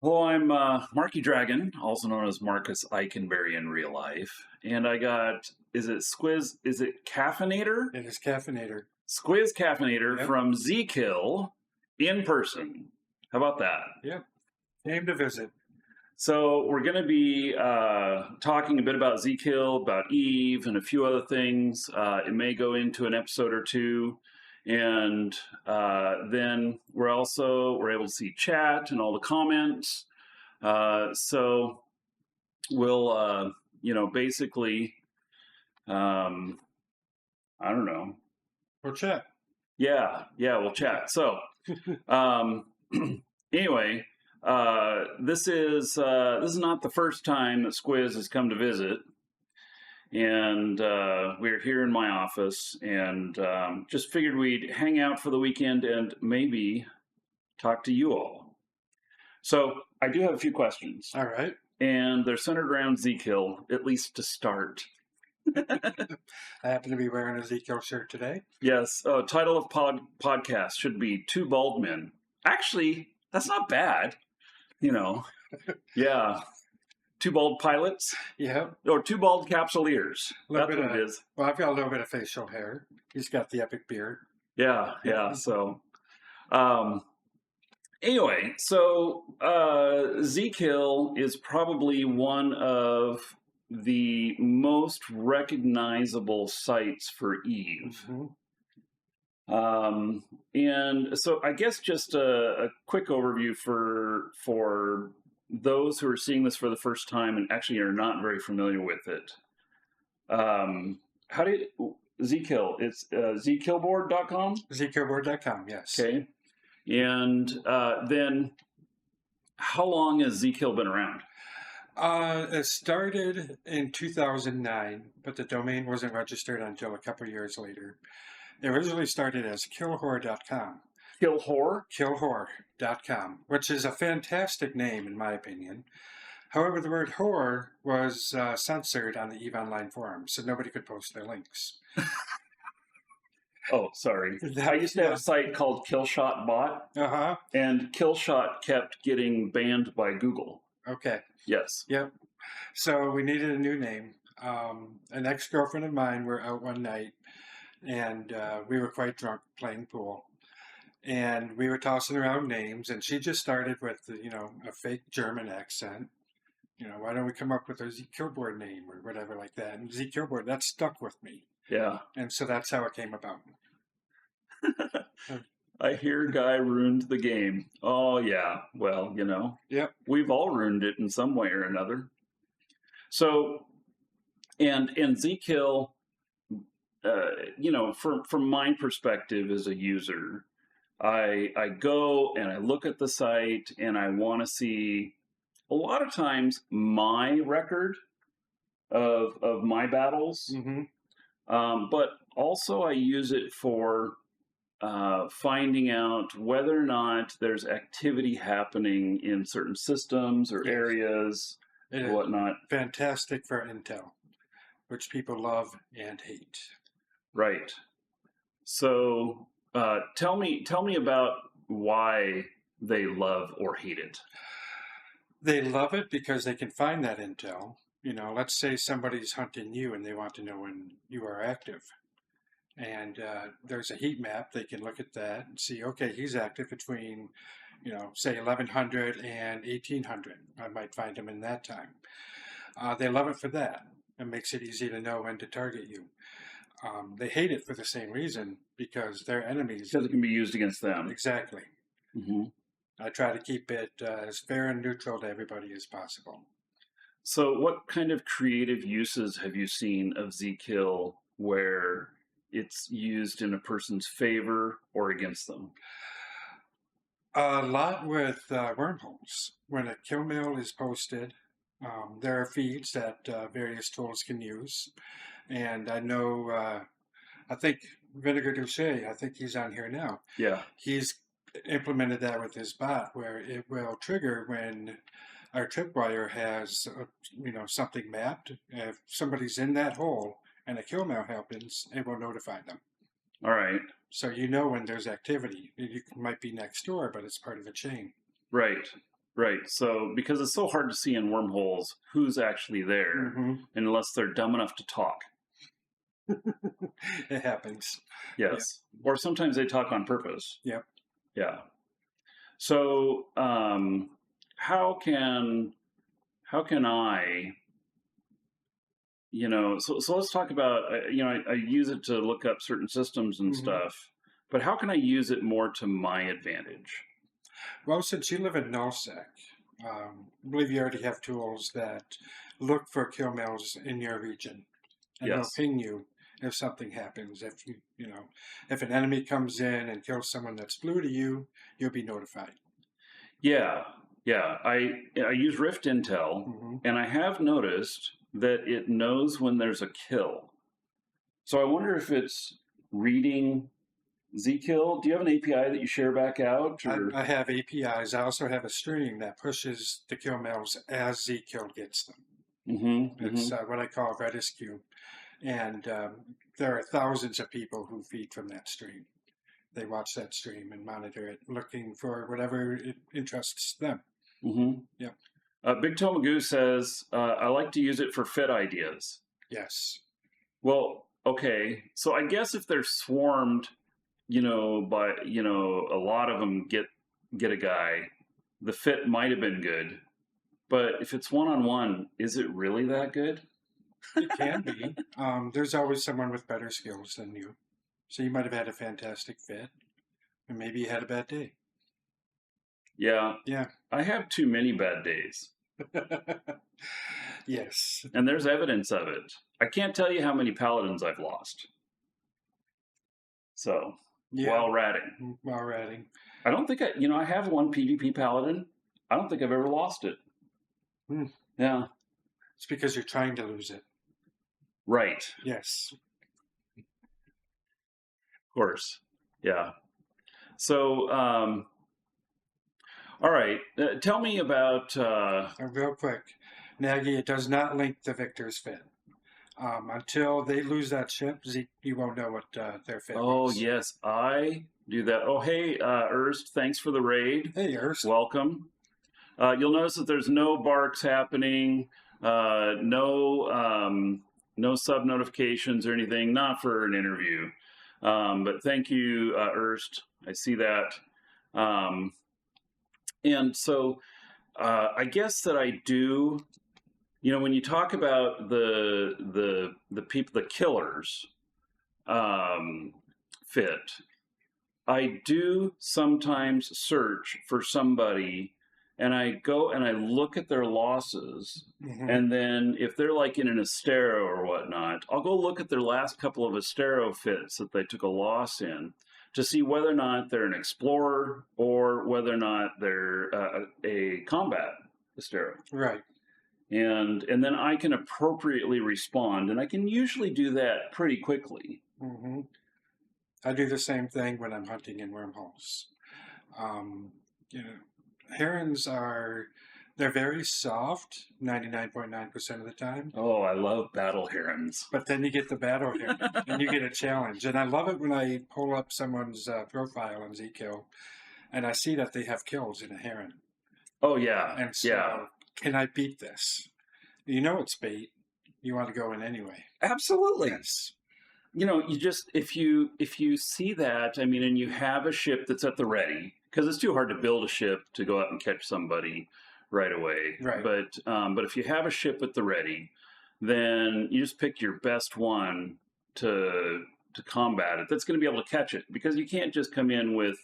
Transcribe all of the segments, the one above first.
Well, I'm Markee Dragon, also known as Marcus Eikenberry in real life. And I got, is it Squizz? Is it Caffeinator? It is Caffeinator. Squizz Caffeinator Yep. from Zkill in person. How about that? Yep. Came to visit. So we're going to be talking a bit about Zkill, about Eve, and a few other things. It may go into an episode or two. And then we're able to see chat and all the comments. So we'll, basically, I don't know. We'll chat. Yeah, we'll chat. So, anyway, this is not the first time that Squizz has come to visit. And we're here in my office and just figured we'd hang out for the weekend and maybe talk to you all. So I do have a few questions. All right. And they're centered around Zkill, at least to start. I happen to be wearing a Zkill shirt today. Yes. Title of podcast should be Two Bald Men. Actually, that's not bad. Yeah. Two bald pilots? Yeah. Or two bald capsuleers. That's what it is. Well, I've got a little bit of facial hair. He's got the epic beard. Yeah. So, anyway, so Zkill is probably one of the most recognizable sites for Eve. Mm-hmm. And so I guess just a quick overview for those who are seeing this for the first time and actually are not very familiar with it. How do you, Zkill, it's zkillboard.com? Zkillboard.com, yes. Okay. And then how long has Zkill been around? It started in 2009, but the domain wasn't registered until a couple years later. It originally started as killhor.com. Killhor? Killhor.com, which is a fantastic name in my opinion. However, the word whore was censored on the EVE Online forum, so nobody could post their links. Oh, sorry. I used to have a site called Killshot Uh-huh. and Killshot kept getting banned by Google. Okay. Yes. Yep. So we needed a new name. An ex-girlfriend of mine were out one night, and we were quite drunk playing pool. And we were tossing around names, and she just started with, a fake German accent. Why don't we come up with a Zkillboard name or whatever like that? And Zkillboard, that stuck with me. Yeah. And so that's how it came about. I hear Guy ruined the game. Oh, yeah. Well, Yep. We've all ruined it in some way or another. So, and Zkill, from my perspective as a user, I go and I look at the site and I want to see a lot of times my record of my battles, but also I use it for finding out whether or not there's activity happening in certain systems or areas and whatnot. Fantastic for intel, which people love and hate. Right. So tell me about why they love or hate it. They love it because they can find that intel. Let's say somebody's hunting you and they want to know when you are active. And there's a heat map. They can look at that and see, okay, he's active between, say 1100 and 1800. I might find him in that time. They love it for that. It makes it easy to know when to target you. They hate it for the same reason, because they're enemies. Because it can be used against them. Exactly. Mm-hmm. I try to keep it as fair and neutral to everybody as possible. So what kind of creative uses have you seen of Zkill where it's used in a person's favor or against them? A lot with wormholes. When a kill mail is posted, there are feeds that various tools can use. And I know, I think Vinegar Douche, I think he's on here now. Yeah. He's implemented that with his bot, where it will trigger when our tripwire has, something mapped. If somebody's in that hole and a kill mail happens, it will notify them. All right. So when there's activity. You might be next door, but it's part of a chain. Right. Right. So because it's so hard to see in wormholes who's actually there Hmm. unless they're dumb enough to talk. It happens. Yep. Yes. Or sometimes they talk on purpose. Yep. Yeah. So how can I, so let's talk about, I use it to look up certain systems and Hmm. stuff, but how can I use it more to my advantage? Well, since you live in nullsec, I believe you already have tools that look for kill mails in your region, and they'll Yes. ping you if something happens. If if an enemy comes in and kills someone that's blue to you, you'll be notified. Yeah. Yeah. I use Rift Intel, Hmm. and I have noticed that it knows when there's a kill. So I wonder if it's reading Zkill. Do you have an API that you share back out? Or I have APIs. I also have a stream that pushes the kill mails as Zkill gets them. It's what I call Redisq. And there are thousands of people who feed from that stream. They watch that stream and monitor it, looking for whatever it interests them. Yep. Big Tomagoo says, I like to use it for fit ideas. Yes. Well, okay. So I guess if they're swarmed, by, a lot of them get a guy, the fit might have been good. But if it's one-on-one, is it really that good? It can be. There's always someone with better skills than you. So you might have had a fantastic fit, and maybe you had a bad day. Yeah. Yeah. I have too many bad days. Yes. And there's evidence of it. I can't tell you how many paladins I've lost. So, Yeah. while ratting. While ratting. I don't think I have one PvP paladin. I don't think I've ever lost it. Yeah. It's because you're trying to lose it. Right. Yes. Of course. Yeah. So, all right. Tell me about. Real quick, Nagy, it does not link the victor's fit. Until they lose that ship, you won't know what their fit was. Yes, I do that. Oh, hey, Erst, thanks for the raid. Hey, Erst. Welcome. You'll notice that there's no barks happening, no sub notifications or anything, not for an interview. But thank you, Erst. I see that. And so I guess that I do, when you talk about the people, the killers fit, I do sometimes search for somebody, and I go and I look at their losses, and then if they're like in an Astero or whatnot, I'll go look at their last couple of Astero fits that they took a loss in to see whether or not they're an explorer or whether or not they're a combat Astero. Right. And then I can appropriately respond, and I can usually do that pretty quickly. I do the same thing when I'm hunting in wormholes. Herons they're very soft 99.9% of the time. Oh, I love battle herons. But then you get the battle heron and you get a challenge. And I love it when I pull up someone's profile on Zkill and I see that they have kills in a heron. Oh, yeah. And so, can I beat this? You know it's bait. You want to go in anyway. Absolutely. Yes. You just, if you see that, I mean, and you have a ship that's at the ready, because it's too hard to build a ship to go out and catch somebody right away. Right. But if you have a ship at the ready, then you just pick your best one to combat it. That's going to be able to catch it, because you can't just come in with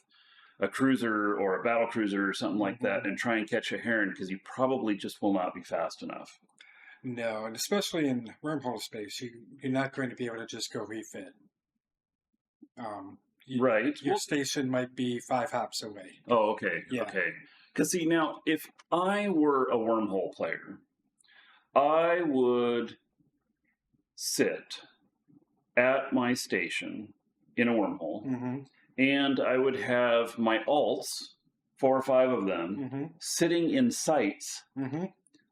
a cruiser or a battle cruiser or something like that and try and catch a heron, because you probably just will not be fast enough. No, and especially in wormhole space, you're not going to be able to just go refit. Right. Your station might be 5 hops away. Oh, okay. Yeah. Okay. Because see, now, if I were a wormhole player, I would sit at my station in a wormhole, and I would have my alts, 4 or 5 of them, sitting in sights,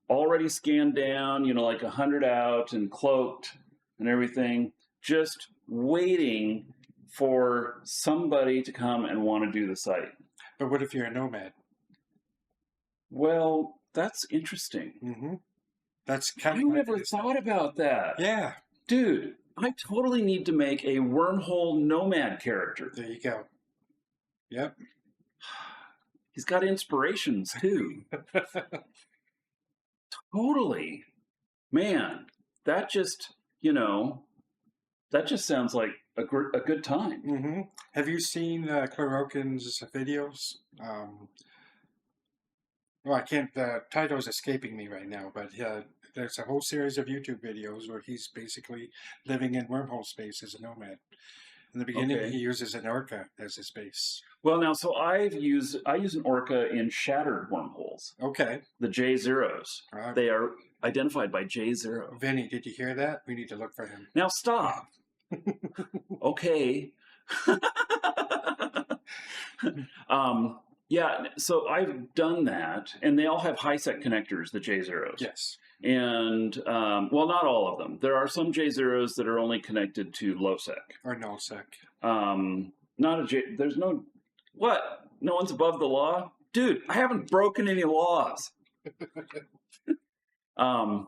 already scanned down, like 100 out and cloaked and everything, just waiting for somebody to come and want to do the site. But what if you're a nomad? Well, that's interesting. Hmm. That's kind I of never thought about that. yeah. Dude, I totally need to make a wormhole nomad character. There you go. Yep. He's got inspirations too. Totally. Man, that just, that just sounds like a good time. Hmm. Have you seen Klarokin's videos? Well, I can't. The title's escaping me right now, but there's a whole series of YouTube videos where he's basically living in wormhole space as a nomad. In the beginning, Okay. he uses an orca as his base. Well, now, so I use an orca in shattered wormholes, Okay. the J0s. Uh, They are identified by J0. Vinny, did you hear that? We need to look for him. Now stop. Okay. Yeah, so I've done that, and they all have high sec connectors, the J0s. Yes. And, well, not all of them. There are some J0s that are only connected to low sec. Or null sec. Not a J, there's no, what? No one's above the law? Dude, I haven't broken any laws. But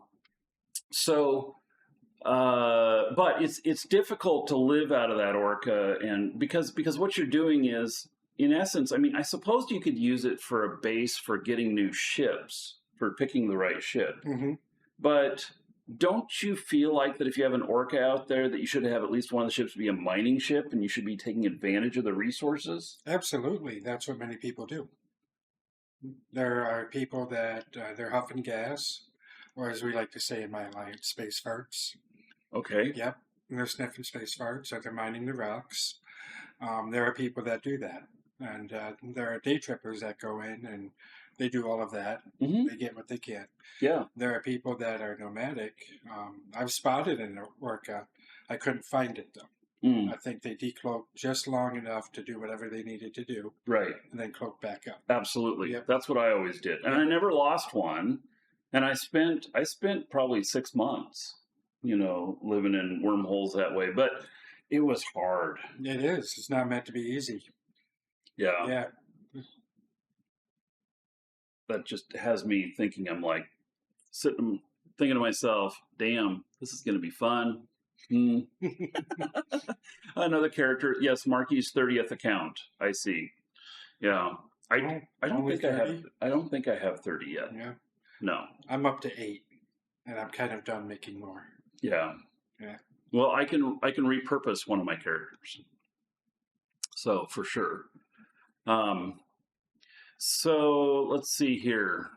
it's difficult to live out of that orca, and because what you're doing is, in essence, I mean, I suppose you could use it for a base for getting new ships, for picking the right ship. Mm-hmm. But don't you feel like that if you have an orca out there, that you should have at least one of the ships be a mining ship, and you should be taking advantage of the resources? Absolutely. That's what many people do. There are people that they're huffing gas, or as we like to say in my alliance, space farts. Okay. Yep. And they're sniffing space farts, or they're mining the rocks. There are people that do that. And there are day trippers that go in and they do all of that. Mm-hmm. They get what they can. Yeah. There are people that are nomadic. I've spotted an orca. I couldn't find it though. Mm. I think they decloaked just long enough to do whatever they needed to do. Right. And then cloaked back up. Absolutely. Yep. That's what I always did. And Yep. I never lost one. And I spent probably 6 months, living in wormholes that way. But it was hard. It is. It's not meant to be easy. Yeah. Yeah. That just has me thinking, I'm like sitting thinking to myself, damn, this is going to be fun. Another character. Yes, Markee's 30th account. I see. Yeah. I don't Only think I have 30? I don't think I have 30 yet. Yeah. No. I'm up to 8, and I'm kind of done making more. Yeah. Yeah. Well, I can repurpose one of my characters. So for sure. So let's see here.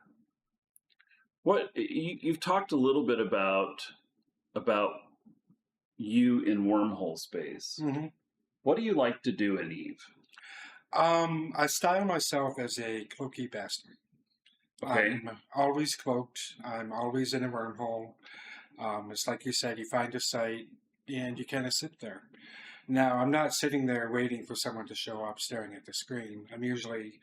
What you've talked a little bit about you in wormhole space. Mm-hmm. What do you like to do in Eve? I style myself as a cloaky bastard. Okay. I'm always cloaked. I'm always in a wormhole. It's like you said, you find a site and you kind of sit there. Now, I'm not sitting there waiting for someone to show up staring at the screen. I'm usually,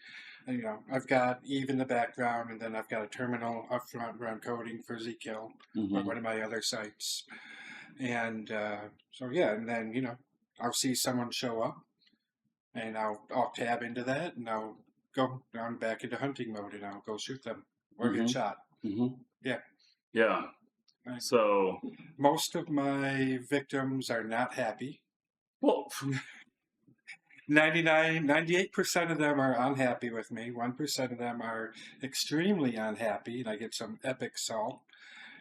I've got Eve in the background, and then I've got a terminal up front where I'm coding for Zkill or one of my other sites. And and then, I'll see someone show up, and I'll tab into that, and I'll go down back into hunting mode, and I'll go shoot them or get shot. Mm-hmm. Yeah. Yeah. So most of my victims are not happy. Well, 98% of them are unhappy with me. 1% of them are extremely unhappy, and I get some epic salt.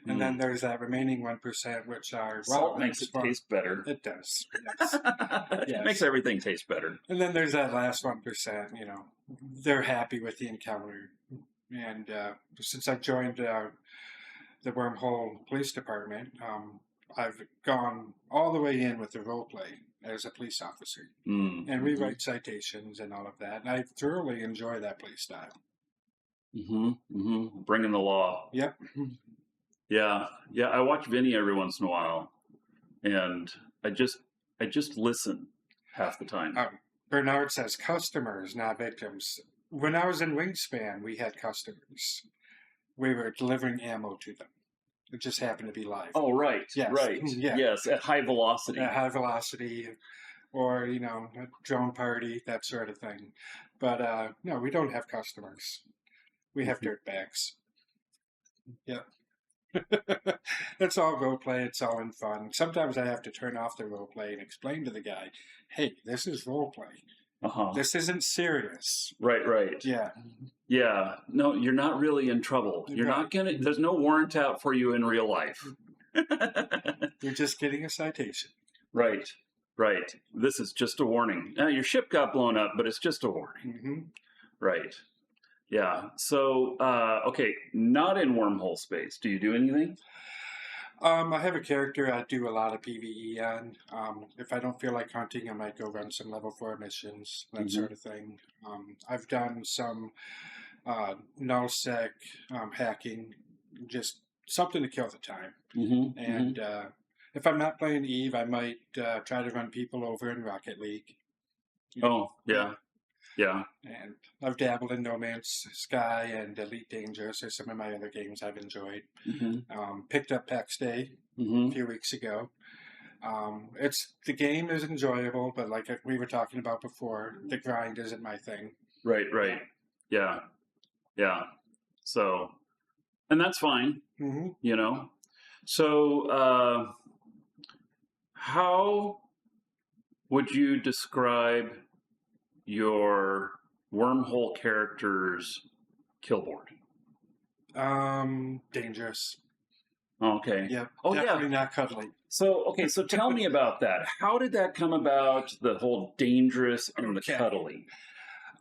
And then there's that remaining 1%, which are salt makes it taste better. It does. Yes. It makes everything taste better. And then there's that last 1%. They're happy with the encounter. And since I've joined the Wormhole Police Department, I've gone all the way in with the role play as a police officer and rewrite citations and all of that. And I thoroughly enjoy that play style. Bringing the law. Yep. Yeah. I watch Vinny every once in a while, and I just listen half the time. Bernard says customers, not victims. When I was in Wingspan, we had customers. We were delivering ammo to them. It just happened to be live. Oh, right. Yes. Right. Yeah. Yes, at high velocity. At high velocity, or, a drone party, that sort of thing. But, no, we don't have customers. We have dirt bags. Yeah. It's all role play. It's all in fun. Sometimes I have to turn off the role play and explain to the guy, "Hey, this is role play. This isn't serious." Right. Yeah. Yeah. No, you're not really in trouble. You're not gonna. There's no warrant out for you in real life. You're just getting a citation. Right. This is just a warning. Now, your ship got blown up, but it's just a warning. Right. Yeah. So, okay, not in wormhole space. Do you do anything? I have a character I do a lot of PvE on. If I don't feel like hunting, I might go run some level 4 missions, that sort of thing. I've done some nullsec hacking, just something to kill the time. And if I'm not playing Eve, I might try to run people over in Rocket League. Yeah. And I've dabbled in No Man's Sky and Elite Dangerous are some of my other games I've enjoyed. Picked up PAX Day a few weeks ago. The game is enjoyable, but like we were talking about before, the grind isn't my thing. Right. Yeah. So, and that's fine, you know. So, how would you describe your wormhole character's kill board? Dangerous. Okay. Yeah. Definitely not cuddly. So tell me about that. How did that come about? The whole dangerous and the cuddly.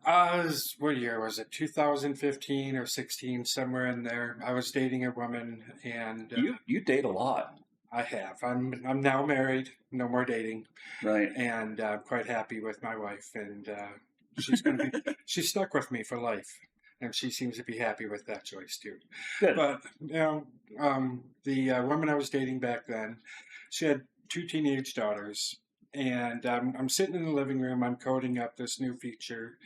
What year was it? 2015 or 16, somewhere in there. I was dating a woman, and you date a lot. I have. I'm now married. No more dating. Right. And I'm quite happy with my wife, and she's stuck with me for life, and she seems to be happy with that choice too. Good. But the woman I was dating back then, she had 2 teenage daughters, and I'm sitting in the living room. I'm coding up this new feature.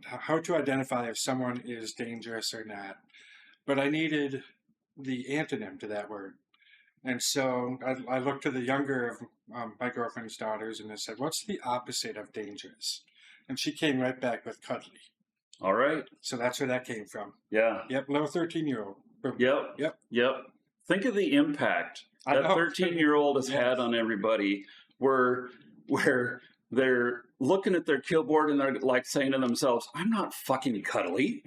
How to identify if someone is dangerous or not. But I needed the antonym to that word. And so I looked to the younger of my girlfriend's daughters and I said, "What's the opposite of dangerous?" And she came right back with cuddly. All right. So that's where that came from. Yeah. Yep, little 13-year-old. Yep. Think of the impact that 13-year-old has had on everybody where they're looking at their kill board and they're like saying to themselves, "I'm not fucking cuddly."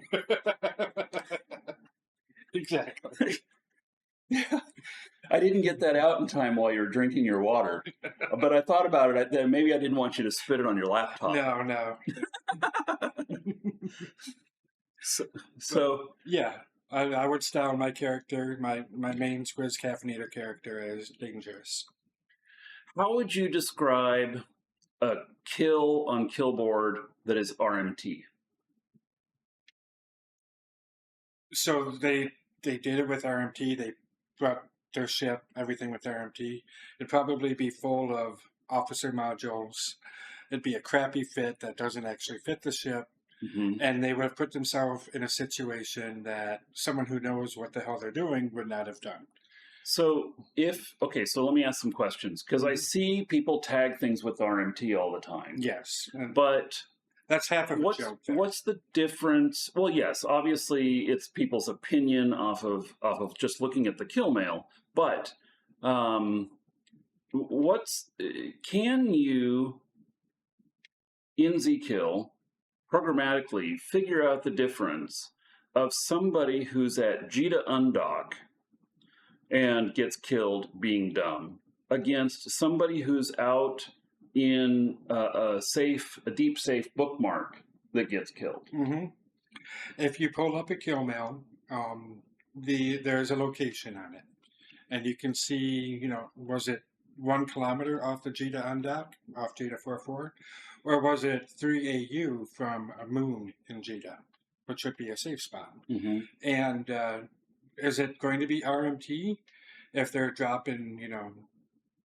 Exactly. Yeah. I didn't get that out in time while you were drinking your water, but I thought about it. Maybe I didn't want you to spit it on your laptop. No. So yeah, I would style my character, my main Squizz Caffeinator character, as dangerous. How would you describe a kill on kill board that is RMT? So they did it with RMT. They brought their ship, everything with RMT. It'd probably be full of officer modules. It'd be a crappy fit that doesn't actually fit the ship. And they would have put themselves in a situation that someone who knows what the hell they're doing would not have done. So so let me ask some questions, because I see people tag things with RMT all the time. Yes. But that's half of the joke. What's the difference? Well, yes, obviously it's people's opinion off of just looking at the kill mail, but can you in Zkill programmatically figure out the difference of somebody who's at Jita Undock and gets killed being dumb against somebody who's out in a deep safe bookmark that gets killed? If you pull up a kill mail, there's a location on it, and you can see, was it 1 kilometer off the Jita Undock, off Jita 44, or was it 3 AU from a moon in Jita, which would be a safe spot? And is it going to be RMT if they're dropping,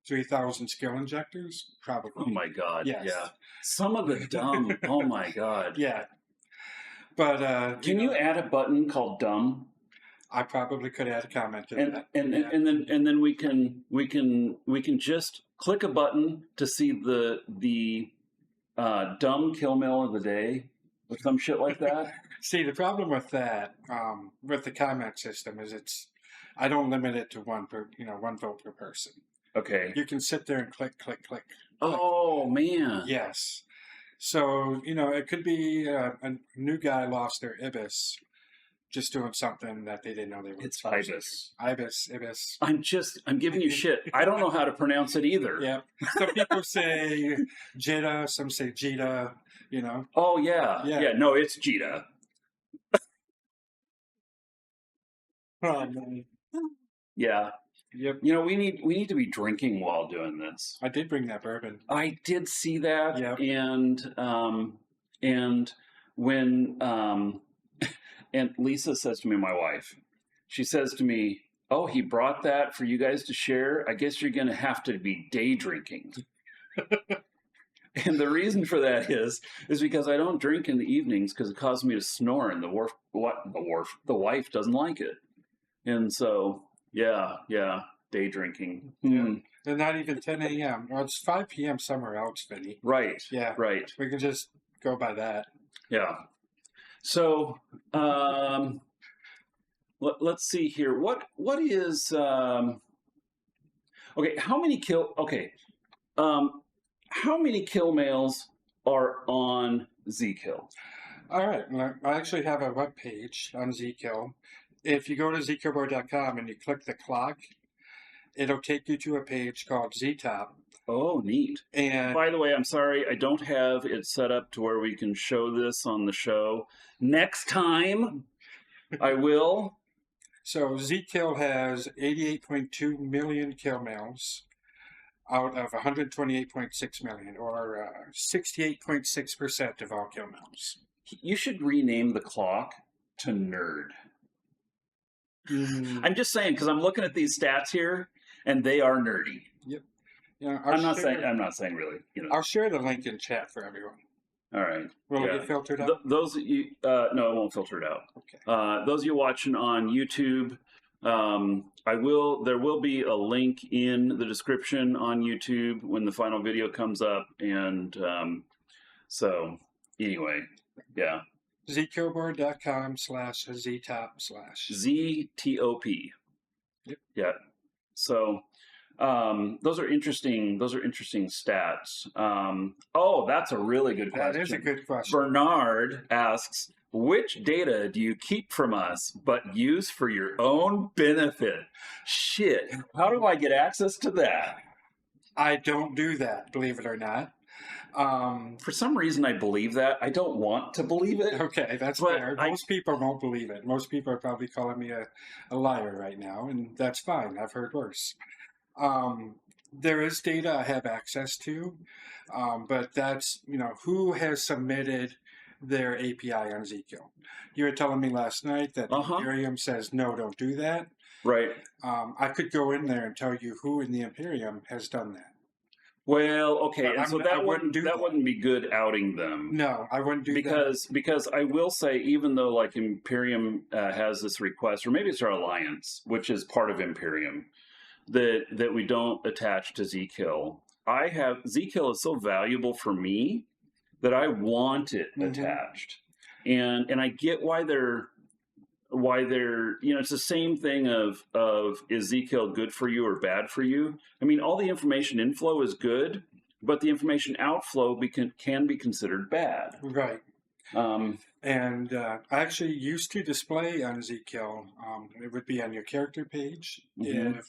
3,000 skill injectors? Probably. Oh my God. Yes. Yeah. Some of the dumb. Oh my God. Yeah. But can you add a button called dumb? I probably could add a comment to that. And then we can just click a button to see the dumb kill mail of the day. or some shit like that. See, the problem with that, with the comment system, is I don't limit it to one vote per person. Okay. You can sit there and click, click, click. Oh man. Yes. So it could be a new guy lost their ibis just doing something that they didn't know they were. It's ibis. Ibis. I'm giving you shit. I don't know how to pronounce it either. Yeah. Some people say Jita, some say Jita, Oh yeah. Yeah. No, it's Jita. Yeah. Yep. We need to be drinking while doing this. I did bring that bourbon. I did see that. Yep. And when and Lisa says to me, my wife, she says to me, "Oh, he brought that for you guys to share. I guess you're going to have to be day drinking." And the reason for that is because I don't drink in the evenings because it causes me to snore, and the wife doesn't like it. And so, yeah, day drinking. Yeah. And not even 10 a.m. Well, it's 5 p.m. somewhere else, Vinny. Right. Yeah. Right. We can just go by that. Yeah. So, let's see here. What is okay? How many kill mails are on Zkill? All right. I actually have a web page on Zkill. If you go to zkillboard.com and you click the clock, it'll take you to a page called ZTop. Oh, neat. And by the way, I'm sorry, I don't have it set up to where we can show this on the show. Next time, I will. So Zkill has 88.2 million kill mails out of 128.6 million, or 68.6% of all kill mails. You should rename the clock to Nerd. I'm just saying, because I'm looking at these stats here, and they are nerdy. Yep. I'm not saying really. I'll share the link in chat for everyone. All right. Will it get filtered out? Those of you, no, it won't filter it out. Okay. Those of you watching on YouTube, there will be a link in the description on YouTube when the final video comes up, and so anyway, yeah. zkillboard.com/ztop/ ZTOP. Yep. Yeah. So those are interesting stats. That's a really good question. That is a good question. Bernard asks, which data do you keep from us but use for your own benefit? Shit. How do I get access to that? I don't do that, believe it or not. For some reason, I believe that. I don't want to believe it. Okay, that's fair. Most people won't believe it. Most people are probably calling me a liar right now, and that's fine. I've heard worse. There is data I have access to, but that's, who has submitted their API on Zkill. You were telling me last night that Imperium says, no, don't do that. Right. I could go in there and tell you who in the Imperium has done that. Well, okay, and so that wouldn't be good outing them. No, I wouldn't do that. Because I will say, even though like Imperium has this request, or maybe it's our alliance, which is part of Imperium, that we don't attach to Zkill. Zkill is so valuable for me that I want it attached, and I get why they're it's the same thing of is Zkill good for you or bad for you? I mean, all the information inflow is good, but the information outflow can be considered bad. Right. And I actually used to display on Zkill, it would be on your character page. Mm-hmm.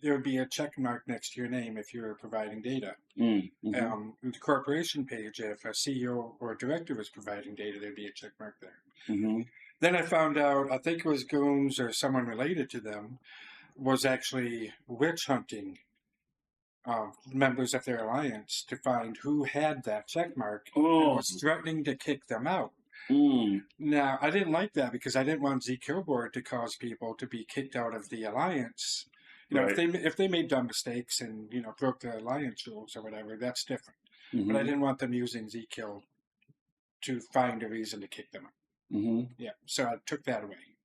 There would be a check mark next to your name if you were providing data. Mm-hmm. The corporation page, if a CEO or a director was providing data, there'd be a check mark there. Mm-hmm. Then I found out, I think it was Goons or someone related to them, was actually witch hunting members of their alliance to find who had that check mark and was threatening to kick them out. Now, I didn't like that because I didn't want Zkill Board to cause people to be kicked out of the alliance. Right. If they made dumb mistakes and broke the alliance rules or whatever, that's different. Mm-hmm. But I didn't want them using Zkill to find a reason to kick them out. Mm-hmm. Yeah, so I took that away.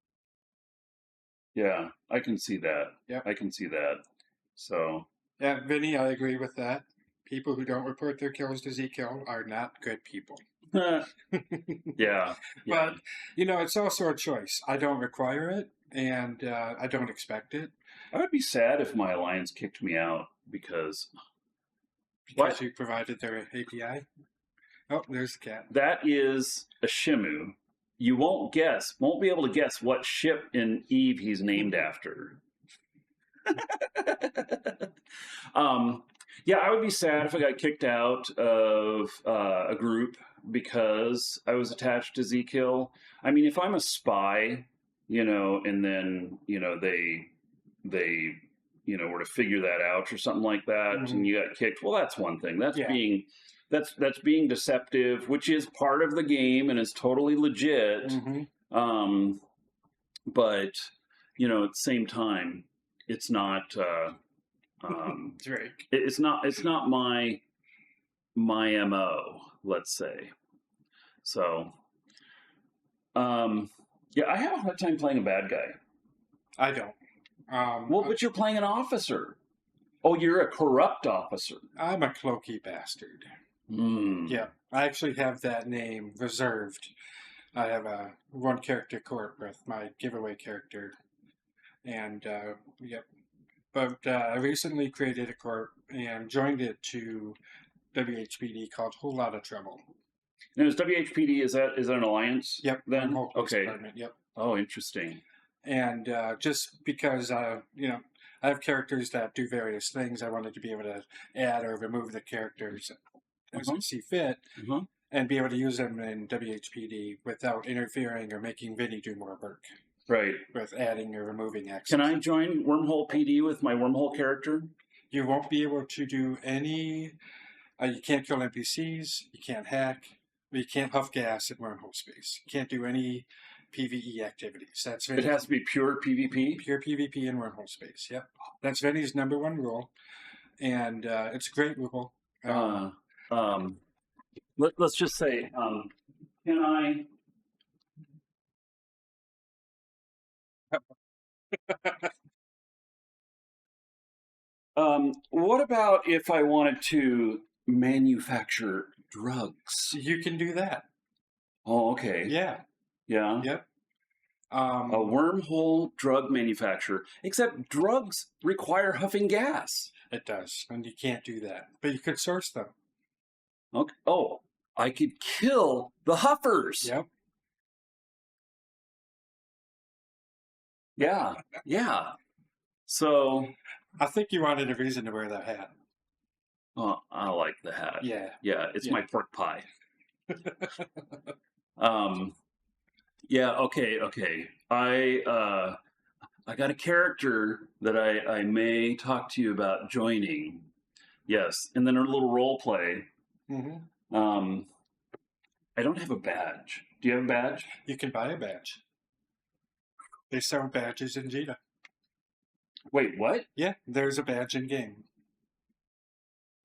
Yeah, I can see that. Yeah, I can see that. So yeah, Vinny, I agree with that. People who don't report their kills to Zkill are not good people. Yeah. But, you know, it's also a choice. I don't require it, and I don't expect it. I would be sad if my alliance kicked me out because Because you provided their API. Oh, there's the cat. that is a Shimu. You won't be able to guess what ship in Eve he's named after. Yeah, I would be sad if I got kicked out of a group because I was attached to Zkill. I mean, if I'm a spy, you know, and then, you know, they you know, were to figure that out or something like that, and you got kicked, well, that's one thing. That's being that's being deceptive, which is part of the game and is totally legit. But you know, at the same time, it's not. Drake. It's not my MO. Let's say. So, yeah, I have a hard time playing a bad guy. I don't. Well, but you're playing an officer. Oh, you're a corrupt officer. I'm a cloaky bastard. Yeah, I actually have that name reserved. I have a one character court with my giveaway character, and yep. But I recently created a court and joined it to WHPD called Whole Lot of Trouble. Now, is WHPD is that an alliance? Yep. Then okay. Department. Yep. Oh, interesting. And just because you know, I have characters that do various things, I wanted to be able to add or remove the characters as I see fit, and be able to use them in WHPD without interfering or making Vinny do more work. Right. With adding or removing access. Can I join Wormhole PD with my Wormhole character? You won't be able to do any. You can't kill NPCs. You can't hack. You can't huff gas in Wormhole space. You can't do any PvE activities. That's Vinny's, it has to be pure PvP. Pure PvP in Wormhole space. Yep, that's Vinny's #1 rule, and it's a great rule. Let's just say, can I? What about if I wanted to manufacture drugs? You can do that. Oh, okay. Yeah. Yeah. Yep. A wormhole drug manufacturer, except drugs require huffing gas. It does, and you can't do that. But you could source them. Okay. Oh, I could kill the huffers. Yep. Yeah. Yeah. So I think you wanted a reason to wear that hat. Oh, I like the hat. Yeah. Yeah, it's my pork pie. Yeah, okay. I got a character that I may talk to you about joining. Yes, and then a little role play. I don't have a badge. Do you have a badge? You can buy a badge. They sell badges in Jita. Wait, what? Yeah, there's a badge in game.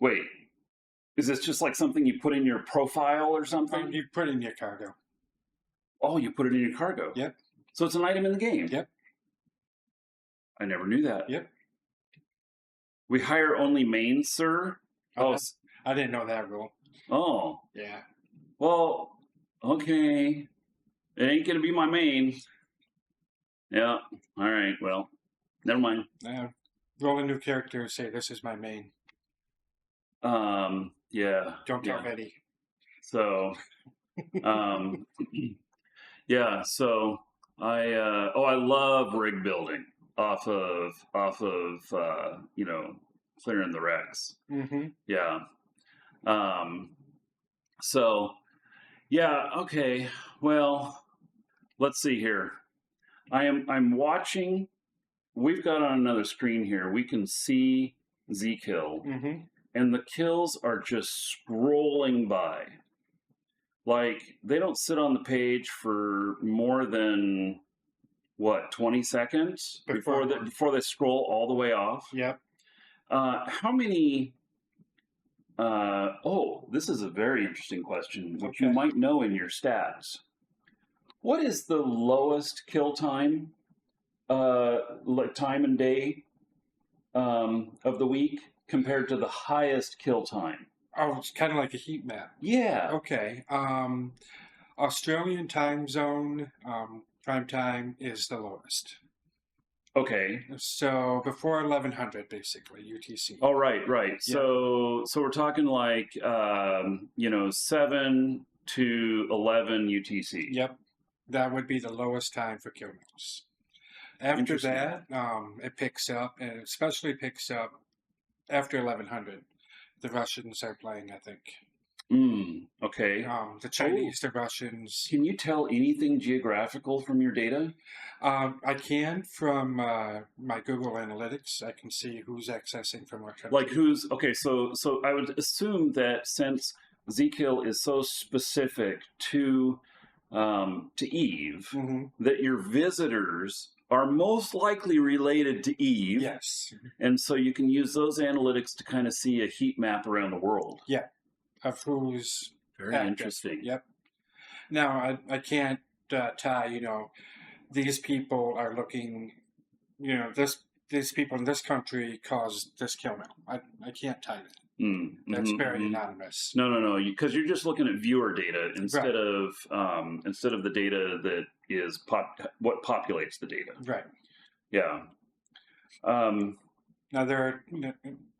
Wait, is this just like something you put in your profile or something? You put in your cargo. Oh, you put it in your cargo? Yep. So it's an item in the game? Yep. I never knew that. Yep. We hire only mains, sir? Oh, I didn't know that rule. Oh. Yeah. Well, okay. It ain't going to be my main. Yeah. All right. Well, never mind. Roll a new character and say, this is my main. Yeah. Don't tell Eddie. So, yeah. So I love rig building off of you know, clearing the wrecks. Yeah. So, yeah. Okay. Well, let's see here. I'm watching. We've got on another screen here. We can see Zkill, and the kills are just scrolling by. Like they don't sit on the page for more than 20 seconds before they scroll all the way off. Yep. How many? This is a very interesting question, which you might know in your stats. What is the lowest kill time, time and day of the week? compared to the highest kill time? Oh, it's kind of like a heat map. Yeah. Okay. Australian time zone, prime time is the lowest. Okay. So before 1100, basically, UTC. Oh, right. Yeah. So we're talking like 7 to 11 UTC. Yep. That would be the lowest time for kill mills. After that, it picks up, and it especially picks up after 1100. The Russians are playing, I think. Okay. The Chinese, the Russians. Can you tell anything geographical from your data? I can from my Google Analytics. I can see who's accessing from what country. Like who's okay? So I would assume that since Zkill is so specific to Eve, that your visitors are most likely related to Eve. Yes. And so you can use those analytics to kind of see a heat map around the world. Yeah. Of who's very active. Interesting. Yep. Now I can't tie. These people are looking. These people in this country caused this kill mill. I can't tie that. That's very anonymous. No, because you're just looking at viewer data instead of the data that is what populates the data. Right. Yeah. Now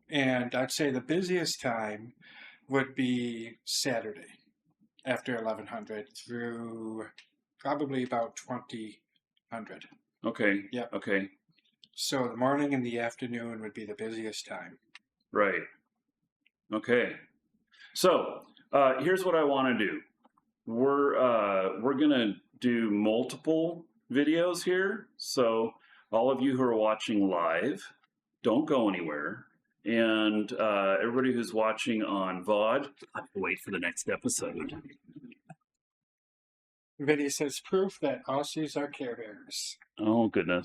and I'd say the busiest time would be Saturday after 1100 through probably about 2000. Okay. Yeah. Okay. So the morning and the afternoon would be the busiest time. Right. Okay. So here's what I want to do. We're gonna do multiple videos here. So all of you who are watching live, don't go anywhere. And everybody who's watching on VOD, wait for the next episode. Vinny says proof that Aussies are Care Bears. Oh, goodness.